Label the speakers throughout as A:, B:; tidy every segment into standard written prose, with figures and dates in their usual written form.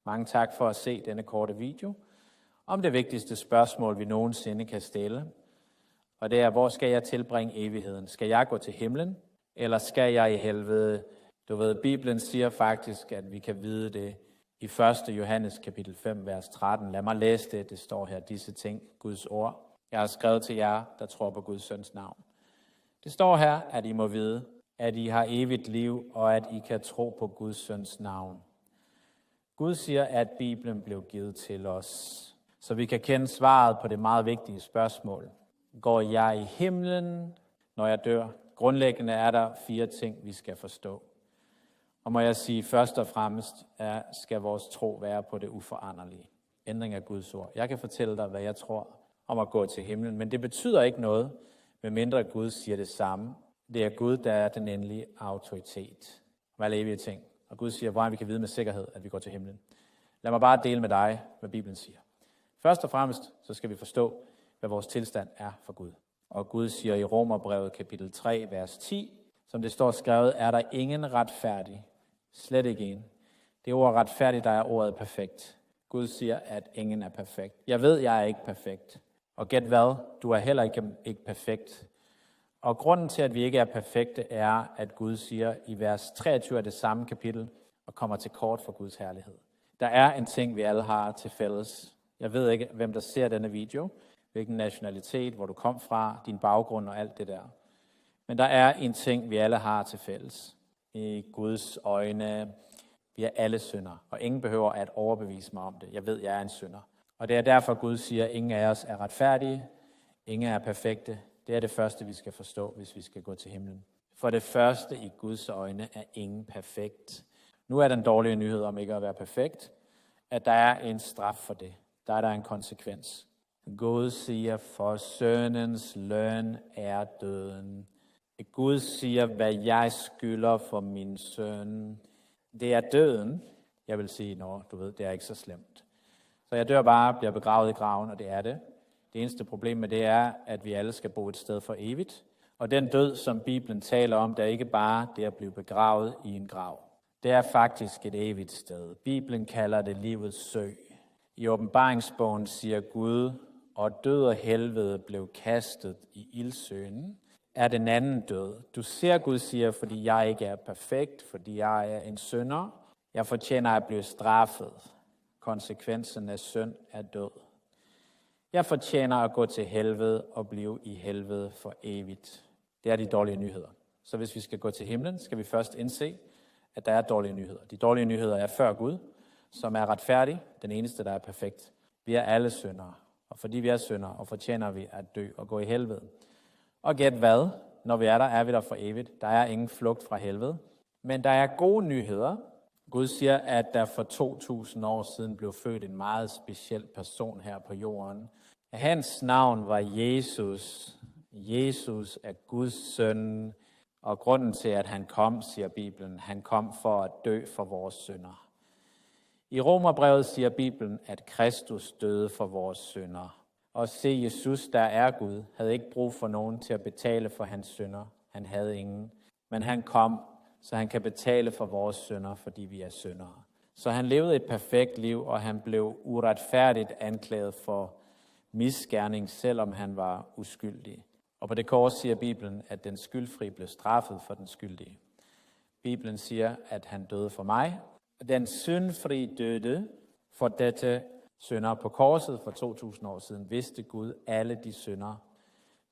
A: Mange tak for at se denne korte video om det vigtigste spørgsmål, vi nogensinde kan stille. Og det er, hvor skal jeg tilbringe evigheden? Skal jeg gå til himlen, eller skal jeg i helvede? Du ved, Bibelen siger faktisk, at vi kan vide det i 1. Johannes kapitel 5, vers 13. Lad mig læse det. Det står her, disse ting, Guds ord. Jeg har skrevet til jer, der tror på Guds søns navn. Det står her, at I må vide, at I har evigt liv, og at I kan tro på Guds søns navn. Gud siger, at Bibelen blev givet til os, så vi kan kende svaret på det meget vigtige spørgsmål. Går jeg i himlen, når jeg dør? Grundlæggende er der 4 ting, vi skal forstå. Og må jeg sige, først og fremmest skal vores tro være på det uforanderlige. Ændring af Guds ord. Jeg kan fortælle dig, hvad jeg tror om at gå til himlen, men det betyder ikke noget, medmindre Gud siger det samme. Det er Gud, der er den endelige autoritet. Om alle evige ting. Og Gud siger, hvordan vi kan vide med sikkerhed, at vi går til himlen. Lad mig bare dele med dig, hvad Bibelen siger. Først og fremmest, så skal vi forstå, hvad vores tilstand er for Gud. Og Gud siger i Romerbrevet kapitel 3, vers 10, som det står skrevet, er der ingen retfærdig, slet ikke en. Det ord retfærdig, der er ordet perfekt. Gud siger, at ingen er perfekt. Jeg ved, jeg er ikke perfekt. Og gæt hvad? Du er heller ikke perfekt. Og grunden til, at vi ikke er perfekte, er, at Gud siger i vers 23 af det samme kapitel, og kommer til kort for Guds herlighed. Der er en ting, vi alle har til fælles. Jeg ved ikke, hvem der ser denne video, hvilken nationalitet, hvor du kom fra, din baggrund og alt det der. Men der er en ting, vi alle har til fælles. I Guds øjne, vi er alle syndere, og ingen behøver at overbevise mig om det. Jeg ved, jeg er en synder. Og det er derfor, Gud siger, at ingen af os er retfærdige, ingen er perfekte. Det er det første, vi skal forstå, hvis vi skal gå til himlen. For det første, i Guds øjne, er ingen perfekt. Nu er den dårlige nyhed om ikke at være perfekt, at der er en straf for det. Der er en konsekvens. Gud siger, for syndens løn er døden. Gud siger, hvad jeg skylder for min søn. Det er døden. Jeg vil sige, du ved, det er ikke så slemt. Så jeg dør bare, bliver begravet i graven, og det er det. Det eneste problem med det er, at vi alle skal bo et sted for evigt. Og den død, som Bibelen taler om, det er ikke bare det at blive begravet i en grav. Det er faktisk et evigt sted. Bibelen kalder det livets sø. I åbenbaringsbogen siger Gud, og død og helvede blev kastet i ildsøen, er den anden død. Du ser, Gud siger, fordi jeg ikke er perfekt, fordi jeg er en synder. Jeg fortjener at blive straffet. Konsekvensen af synd er død. Jeg fortjener at gå til helvede og blive i helvede for evigt. Det er de dårlige nyheder. Så hvis vi skal gå til himlen, skal vi først indse, at der er dårlige nyheder. De dårlige nyheder er før Gud, som er retfærdig, den eneste, der er perfekt. Vi er alle syndere, og fordi vi er syndere, og fortjener vi at dø og gå i helvede. Og gæt hvad? Når vi er vi der for evigt. Der er ingen flugt fra helvede. Men der er gode nyheder. Gud siger, at der for 2000 år siden blev født en meget speciel person her på jorden. Hans navn var Jesus. Jesus er Guds søn. Og grunden til, at han kom, siger Bibelen, han kom for at dø for vores synder. I Romerbrevet siger Bibelen, at Kristus døde for vores synder. Og se, Jesus, der er Gud, havde ikke brug for nogen til at betale for hans synder. Han havde ingen. Men han kom, så han kan betale for vores synder, fordi vi er syndere. Så han levede et perfekt liv, og han blev uretfærdigt anklaget for misgerning, selvom han var uskyldig. Og på det kors siger Bibelen, at den skyldfri blev straffet for den skyldige. Bibelen siger, at han døde for mig. Den syndfri døde for dette synder på korset for 2000 år siden. Vidste Gud alle de synder,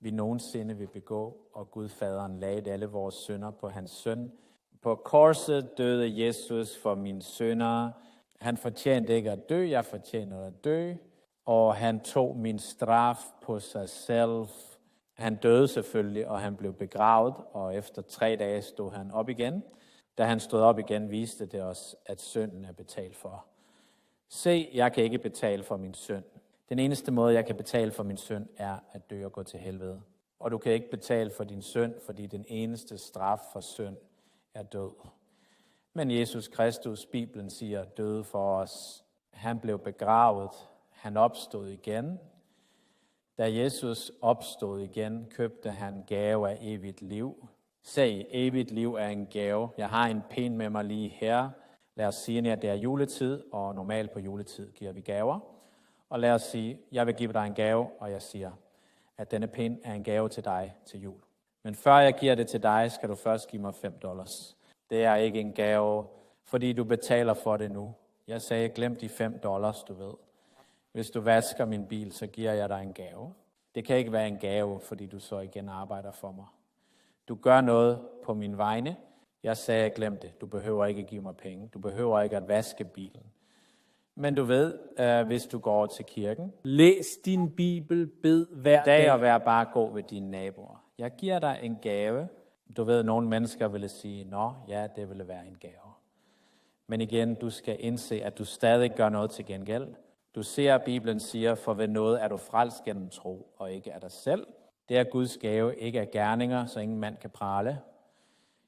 A: vi nogensinde vil begå, og Gud faderen lagde alle vores synder på hans søn. På korset døde Jesus for mine synder. Han fortjente ikke at dø, jeg fortjener at dø. Og han tog min straf på sig selv. Han døde selvfølgelig, og han blev begravet, og efter 3 dage stod han op igen. Da han stod op igen, viste det os, at synden er betalt for. Se, jeg kan ikke betale for min synd. Den eneste måde, jeg kan betale for min synd, er at dø og gå til helvede. Og du kan ikke betale for din synd, fordi den eneste straf for synd er død. Men Jesus Kristus, Bibelen siger, døde for os. Han blev begravet. Han opstod igen. Da Jesus opstod igen, købte han gave af evigt liv. Se, evigt liv er en gave. Jeg har en pen med mig lige her. Lad os sige, at det er juletid, og normalt på juletid giver vi gaver. Og lad os sige, jeg vil give dig en gave, og jeg siger, at denne pind er en gave til dig til jul. Men før jeg giver det til dig, skal du først give mig $5. Det er ikke en gave, fordi du betaler for det nu. Jeg sagde, glem de $5, du ved. Hvis du vasker min bil, så giver jeg dig en gave. Det kan ikke være en gave, fordi du så igen arbejder for mig. Du gør noget på min vegne. Jeg sagde, glem det. Du behøver ikke give mig penge. Du behøver ikke at vaske bilen. Men du ved, hvis du går til kirken.
B: Læs din Bibel, bed hver
A: Dag
B: dag.
A: og vær bare god ved dine naboer. Jeg giver dig en gave. Du ved, nogle mennesker ville sige, nå, ja, det ville være en gave. Men igen, du skal indse, at du stadig gør noget til gengæld. Du ser, at Bibelen siger, for ved noget er du frelst gennem tro, og ikke af dig selv. Det er Guds gave, ikke af gerninger, så ingen mand kan prale.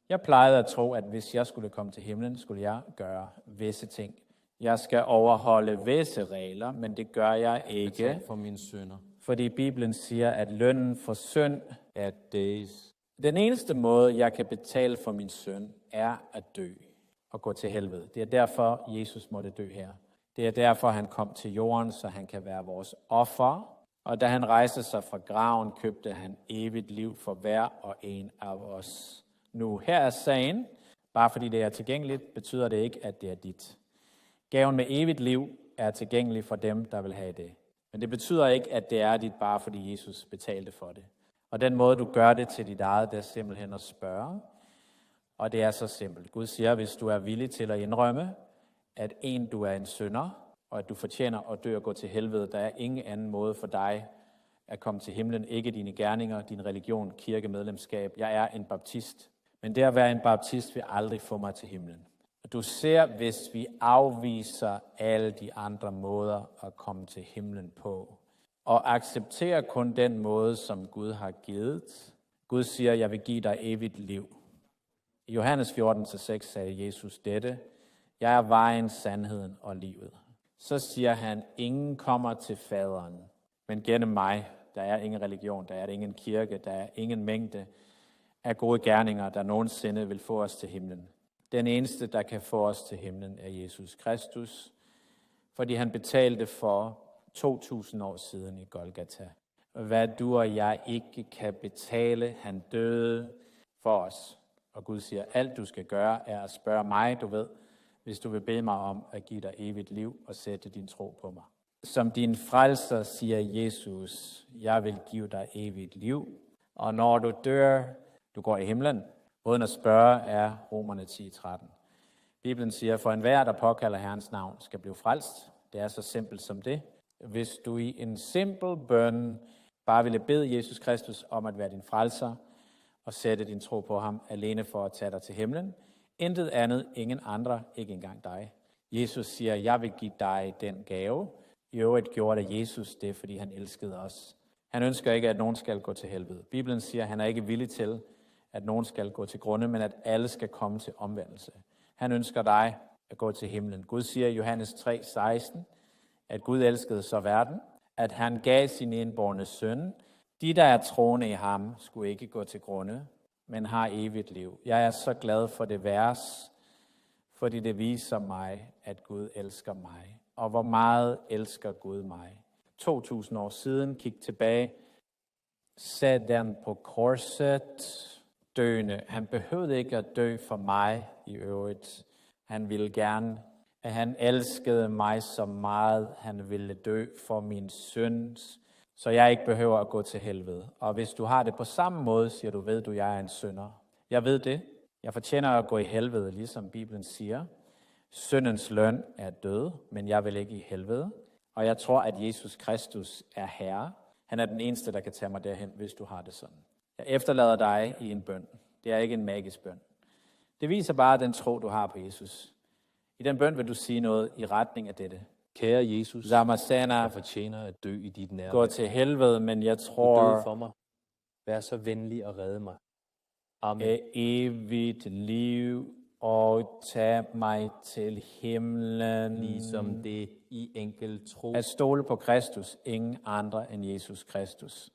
A: Jeg plejede at tro, at hvis jeg skulle komme til himlen, skulle jeg gøre visse ting. Jeg skal overholde visse regler, men det gør jeg ikke.
B: For mine sønner.
A: Fordi Bibelen siger, at lønnen for synd
B: Er days.
A: den eneste måde, jeg kan betale for min synd, er at dø og gå til helvede. Det er derfor, Jesus måtte dø her. Det er derfor, han kom til jorden, så han kan være vores offer. Og da han rejste sig fra graven, købte han evigt liv for hver og en af os. Nu, her er sagen. Bare fordi det er tilgængeligt, betyder det ikke, at det er dit. Gaven med evigt liv er tilgængelig for dem, der vil have det. Men det betyder ikke, at det er dit, bare fordi Jesus betalte for det. Og den måde, du gør det til dit eget, det er simpelthen at spørge. Og det er så simpelt. Gud siger, hvis du er villig til at indrømme, at du er en synder, og at du fortjener at dø og gå til helvede, der er ingen anden måde for dig at komme til himlen. Ikke dine gerninger, din religion, kirkemedlemskab. Jeg er en baptist. Men det at være en baptist vil aldrig få mig til himlen. Du ser, hvis vi afviser alle de andre måder at komme til himlen på, og accepterer kun den måde, som Gud har givet. Gud siger, jeg vil give dig evigt liv. I Johannes 14-6 sagde Jesus dette, jeg er vejen, sandheden og livet. Så siger han, ingen kommer til faderen, men gennem mig. Der er ingen religion, der er ingen kirke, der er ingen mængde af gode gerninger, der nogensinde vil få os til himlen. Den eneste, der kan få os til himlen, er Jesus Kristus, fordi han betalte for 2000 år siden i Golgata. Hvad du og jeg ikke kan betale, han døde for os. Og Gud siger, alt du skal gøre, er at spørge mig, du ved, hvis du vil bede mig om at give dig evigt liv og sætte din tro på mig. Som din frelser siger Jesus, jeg vil give dig evigt liv. Og når du dør, du går i himlen. Måden at spørge er Romerne 10:13. Bibelen siger, for enhver, der påkalder Herrens navn, skal blive frelst. Det er så simpelt som det. Hvis du i en simpel bøn bare ville bede Jesus Kristus om at være din frelser og sætte din tro på ham alene for at tage dig til himlen, intet andet, ingen andre, ikke engang dig. Jesus siger, jeg vil give dig den gave. I øvrigt gjorde det Jesus det, fordi han elskede os. Han ønsker ikke, at nogen skal gå til helvede. Bibelen siger, at han er ikke villig til, at nogen skal gå til grunde, men at alle skal komme til omvendelse. Han ønsker dig at gå til himlen. Gud siger i Johannes 3:16, at Gud elskede så verden, at han gav sin enbårne søn. De, der er troende i ham, skulle ikke gå til grunde, men har evigt liv. Jeg er så glad for det vers, fordi det viser mig, at Gud elsker mig. Og hvor meget elsker Gud mig. 2000 år siden, kig tilbage, satte den på korset, døende. Han behøvede ikke at dø for mig i øvrigt. Han ville gerne, at han elskede mig så meget, han ville dø for min synd, så jeg ikke behøver at gå til helvede. Og hvis du har det på samme måde, siger du, ved du, jeg er en synder. Jeg ved det. Jeg fortjener at gå i helvede, ligesom Bibelen siger. Syndens løn er død, men jeg vil ikke i helvede. Og jeg tror, at Jesus Kristus er Herre. Han er den eneste, der kan tage mig derhen, hvis du har det sådan. Jeg efterlader dig i en bøn. Det er ikke en magisk bøn. Det viser bare den tro, du har på Jesus. I den bøn vil du sige noget i retning af dette.
B: Kære Jesus,
A: Lamasana,
B: jeg fortjener at dø i dit nærvær.
A: gå til helvede, men jeg
B: Du døde
A: tror,
B: for mig. Vær så venlig og redde mig. Amen.
A: af evigt liv og tag mig til himlen.
B: Ligesom det i enkel tro.
A: At stole på Kristus, ingen andre end Jesus Kristus.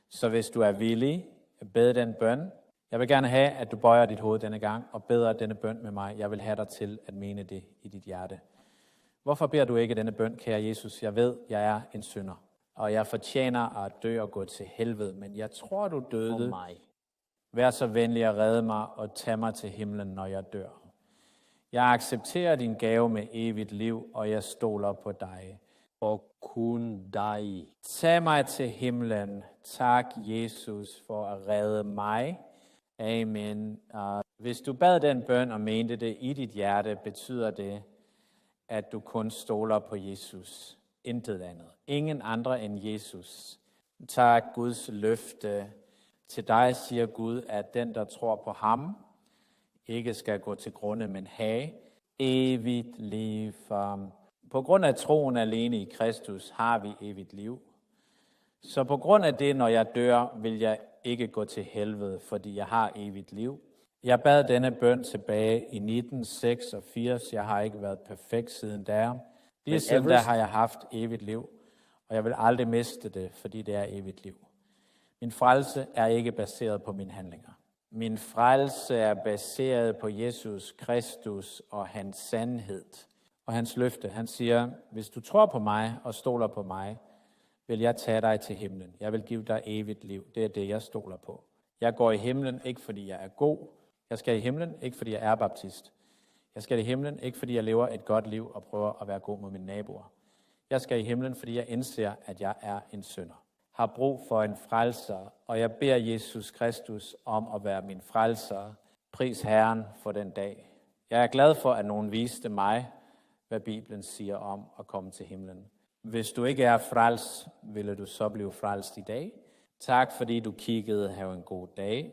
A: Så hvis du er villig, bed den bøn. Jeg vil gerne have, at du bøjer dit hoved denne gang og beder denne bøn med mig. Jeg vil have dig til at mene det i dit hjerte. Hvorfor beder du ikke denne bøn, kære Jesus? Jeg ved, jeg er en synder, og jeg fortjener at dø og gå til helvede, men jeg tror, du
B: For
A: døde.
B: mig.
A: Vær så venlig at redde mig og tage mig til himlen, når jeg dør. Jeg accepterer din gave med evigt liv, og jeg stoler på dig.
B: For kun dig.
A: Tag mig til himlen. Tak, Jesus, for at redde mig. Amen. Hvis du bad den bøn og mente det i dit hjerte, betyder det, at du kun stoler på Jesus. Intet andet. Ingen andre end Jesus. Tak Guds løfte. Til dig siger Gud, at den, der tror på ham, ikke skal gå til grunde, men have evigt liv. På grund af troen alene i Kristus har vi evigt liv. Så på grund af det, når jeg dør, vil jeg ikke gå til helvede, fordi jeg har evigt liv. Jeg bad denne bøn tilbage i 1986. Jeg har ikke været perfekt siden der. Lige siden der har jeg haft evigt liv, og jeg vil aldrig miste det, fordi det er evigt liv. Min frelse er ikke baseret på mine handlinger. Min frelse er baseret på Jesus Kristus og hans sandhed og hans løfte. Han siger, hvis du tror på mig og stoler på mig, vil jeg tage dig til himlen. Jeg vil give dig evigt liv. Det er det, jeg stoler på. Jeg går i himlen, ikke fordi jeg er god. Jeg skal i himlen, ikke fordi jeg er baptist. Jeg skal i himlen, ikke fordi jeg lever et godt liv og prøver at være god med mine naboer. Jeg skal i himlen, fordi jeg indser, at jeg er en synder. Har brug for en frelser, og jeg beder Jesus Kristus om at være min frelser. Pris Herren for den dag. Jeg er glad for, at nogen viste mig, hvad Bibelen siger om at komme til himlen. Hvis du ikke er frelst, ville du så blive frelst i dag. Tak fordi du kiggede. Have en god dag.